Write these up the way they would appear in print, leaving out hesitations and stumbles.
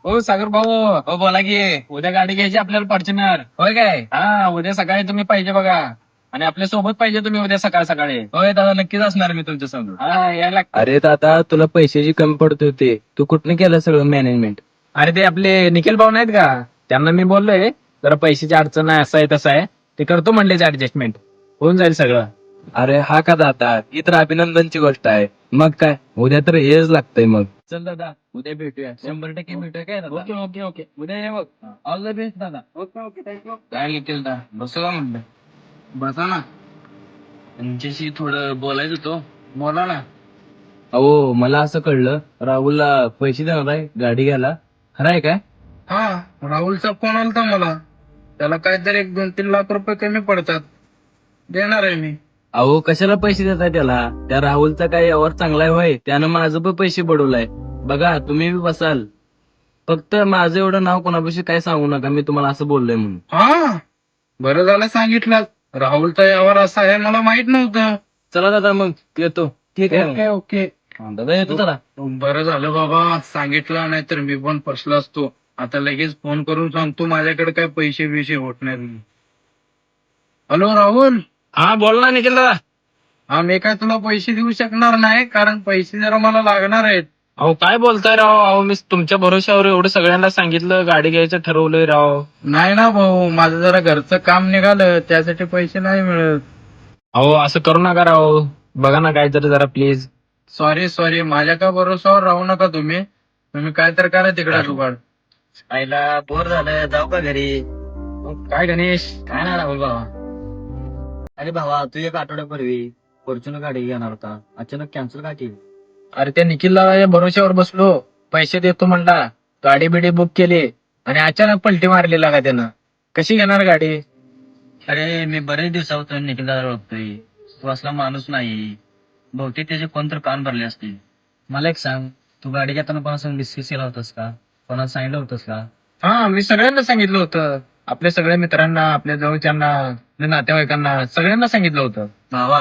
हो सागर भाऊ, हो बोला की. उद्या गाडी घ्यायची आपल्याला फॉर्च्युनर. होय काय? हा, उद्या सकाळी तुम्ही पाहिजे बघा. आणि आपल्या सोबत पाहिजे तुम्ही उद्या सकाळ सकाळी. होय दादा, नक्कीच असणार मी तुमच्या सोबत. हा, यायला लागतं. अरे दादा तुला पैशाची कमी पडत होते, तू कुठनं केलं सगळं मॅनेजमेंट? अरे ते आपले निखिल भाऊ नाहीत का, त्यांना मी बोललोय जरा पैशाची अडचण आहे, असं आहे तसं आहे. ते करतो म्हणले ऍडजस्टमेंट. होऊन जाईल सगळं. अरे हा का दादा, ही तर अभिनंदनची गोष्ट आहे. मग काय, उद्या तर हेच लागतंय मग. चल दादा, उद्या भेटूया. 100% भेटूया काय दादा? Okay okay okay. उद्या ये बघ. ऑल द बेस्ट दादा. Okay okay, thank you. काय निखिल दा, बसू का म्हणलं? बसा ना. तुमच्याशी थोडं बोलायचं होतं. बोला ना. अहो मला असं कळलं, राहुलला पैसे देणार आहे गाडी घ्यायला, खरं आहे काय? हा, राहुलचा फोन आलता मला. त्याला काहीतरी 1-2-3 लाख रुपये कमी पडतात. देणार आहे मी. अहो कशाला पैसे देताय त्याला? त्या राहुलचा काय यावर चांगला आहे होय, त्यानं माझं पण पैसे बुडवलाय. बघा तुम्ही बी बसाल. फक्त माझं एवढं नाव कोणापाशी काय सांगू नका, मी तुम्हाला असं बोललोय म्हणून. हा, बरं झालं सांगितलं. राहुलचा यावर असा आहे मला माहित नव्हतं. चला दादा मग येतो. ठीक आहे ओके ओके. मग. दादा येतो चला. बरं झालं बाबा सांगितलं, नाही तर मी पण फसलो असतो. आता लगेच फोन करून सांगतो माझ्याकडे काय पैसे बिशे होत नाहीत. हॅलो राहुल. हा बोल ना निखिल दादा. हा, मी काय तुला पैसे देऊ शकणार नाही, कारण पैसे जरा मला लागणार आहेत. अहो काय बोलताय राव? अहो मी तुमच्या भरोश्यावर एवढं सगळ्यांना सांगितलं, गाडी घ्यायचं ठरवलंय राव. नाही ना भाऊ, माझं जरा घरचं काम निघालं, त्यासाठी पैसे नाही मिळत. अहो असं करू नका राव. बघा ना काहीतरी जरा प्लीज. सॉरी, माझ्या का भरोश्यावर राहू नका तुम्ही. तुम्ही काय तर करा तिकडे जुगाड. आईला बोर झालं, जाऊ का घरी? काय गणेश? काय नाही राहुल बाबा. अरे भावा तू एक आठवड्यापूर्वी फॉर्च्युनर गाडी घेणार होता, अचानक कॅन्सल का केली? अरे त्या निखिलला या भरोश्यावर बसलो, पैसे देतो म्हणला, गाडी बिडी बुक केली आणि अचानक पलटी मारली लागा त्यानं. कशी घेणार गाडी? अरे मी बरेच दिवसापासून निखिलदार बघतोय, तू असला माणूस नाही. बहुतेक त्याचे कोण तर कान भरले असतील. मला एक सांग, तू गाडी घेताना कोणासंग डिस्कस केला होतास का? कोणाला सांगितलं होतंस का? हा, मी सगळ्यांना सांगितलं होतं. आपल्या सगळ्या मित्रांना, आपल्या जवळच्यांना, आपल्या नातेवाईकांना सगळ्यांना सांगितलं होतं. भावा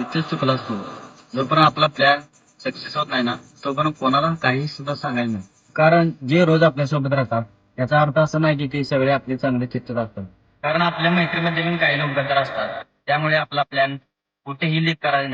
इथेच चुकलास तू. जोपर्यंत आपला प्लॅन सक्सेस होत नाही ना, तोपर्यंत कोणाला काही सुद्धा सांगायचं नाही. कारण जे रोज आपल्यासोबत राहतात याचा अर्थ असं नाही की ते सगळे आपले चांगले चित्त असतात. कारण आपल्या मैत्रीमध्ये पण काही लोक गद्दार असतात. त्यामुळे आपला प्लॅन कुठेही लीक करायचा नाही.